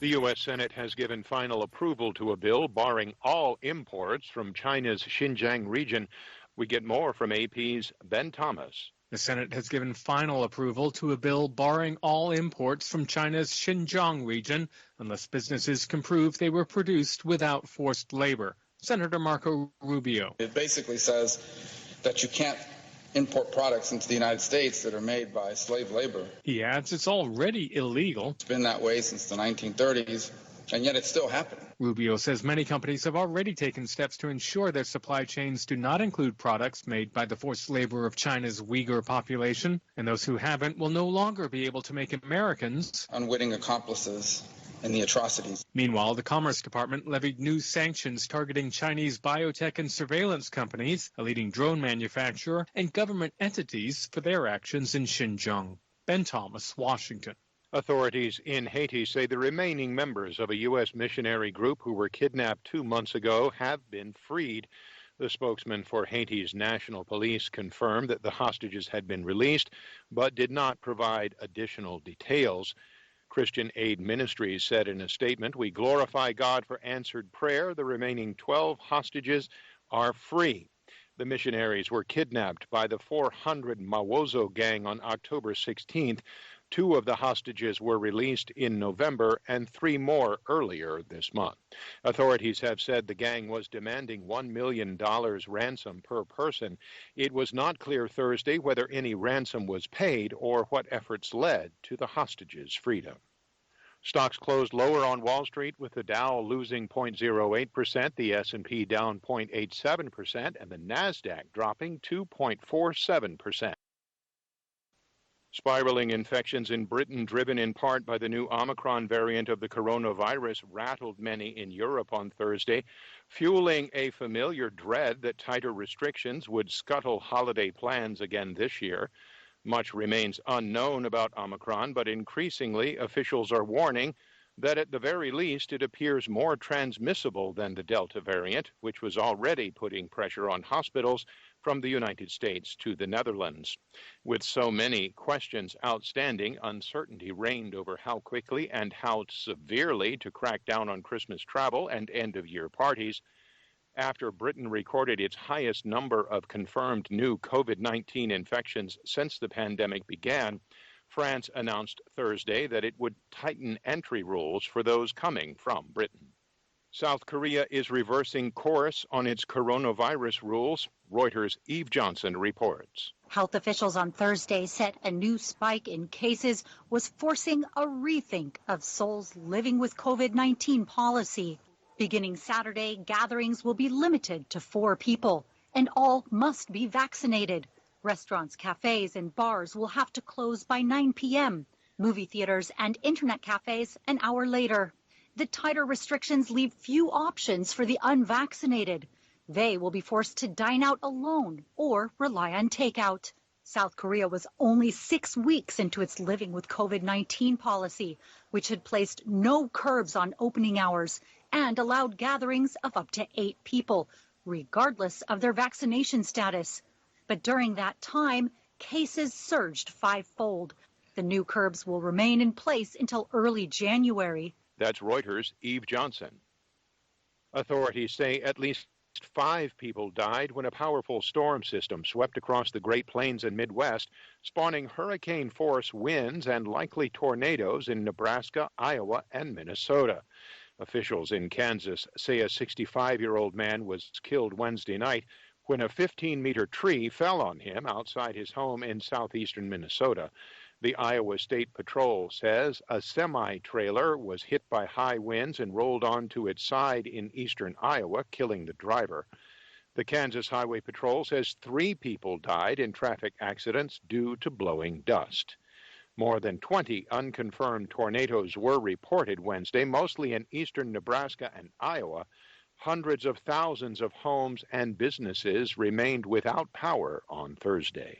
The U.S. Senate has given final approval to a bill barring all imports from China's Xinjiang region. We get more from AP's Ben Thomas. The Senate has given final approval to a bill barring all imports from China's Xinjiang region unless businesses can prove they were produced without forced labor. Senator Marco Rubio. It basically says that you can't import products into the United States that are made by slave labor. He adds it's already illegal. It's been that way since the 1930s, and yet it's still happening. Rubio says many companies have already taken steps to ensure their supply chains do not include products made by the forced labor of China's Uyghur population, and those who haven't will no longer be able to make Americans unwitting accomplices in the atrocities. Meanwhile, the Commerce Department levied new sanctions targeting Chinese biotech and surveillance companies, a leading drone manufacturer, and government entities for their actions in Xinjiang. Ben Thomas, Washington. Authorities in Haiti say the remaining members of a U.S. missionary group who were kidnapped 2 months ago have been freed. The spokesman for Haiti's National Police confirmed that the hostages had been released, but did not provide additional details. Christian Aid Ministries said in a statement, "We glorify God for answered prayer. The remaining 12 hostages are free." The missionaries were kidnapped by the 400 Mawozo gang on October 16th. 2 of the hostages were released in November and 3 more earlier this month. Authorities have said the gang was demanding $1 million ransom per person. It was not clear Thursday whether any ransom was paid or what efforts led to the hostages' freedom. Stocks closed lower on Wall Street, with the Dow losing 0.08%, the S&P down 0.87%, and the Nasdaq dropping 2.47%. Spiraling infections in Britain, driven in part by the new Omicron variant of the coronavirus, rattled many in Europe on Thursday, fueling a familiar dread that tighter restrictions would scuttle holiday plans again this year. Much remains unknown about Omicron, but increasingly officials are warning that at the very least it appears more transmissible than the Delta variant, which was already putting pressure on hospitals from the United States to the Netherlands. With so many questions outstanding, uncertainty reigned over how quickly and how severely to crack down on Christmas travel and end-of-year parties. After Britain recorded its highest number of confirmed new COVID-19 infections since the pandemic began, France announced Thursday that it would tighten entry rules for those coming from Britain. South Korea is reversing course on its coronavirus rules. Reuters' Eve Johnson reports. Health officials on Thursday said a new spike in cases was forcing a rethink of Seoul's living with COVID-19 policy. Beginning Saturday, gatherings will be limited to 4 people, and all must be vaccinated. Restaurants, cafes, and bars will have to close by 9 p.m. Movie theaters and internet cafes an hour later. The tighter restrictions leave few options for the unvaccinated. They will be forced to dine out alone or rely on takeout. South Korea was only 6 weeks into its living with COVID-19 policy, which had placed no curbs on opening hours and allowed gatherings of up to 8 people, regardless of their vaccination status. But during that time, cases surged 5-fold. The new curbs will remain in place until early January. That's Reuters' Eve Johnson. Authorities say at least 5 people died when a powerful storm system swept across the Great Plains and Midwest, spawning hurricane-force winds and likely tornadoes in Nebraska, Iowa, and Minnesota. Officials in Kansas say a 65-year-old man was killed Wednesday night when a 15-meter tree fell on him outside his home in southeastern Minnesota. The Iowa State Patrol says a semi-trailer was hit by high winds and rolled onto its side in eastern Iowa, killing the driver. The Kansas Highway Patrol says 3 people died in traffic accidents due to blowing dust. More than 20 unconfirmed tornadoes were reported Wednesday, mostly in eastern Nebraska and Iowa. Hundreds of thousands of homes and businesses remained without power on Thursday.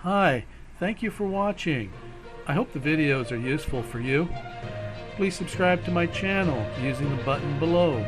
Hi, thank you for watching. I hope the videos are useful for you. Please subscribe to my channel using the button below.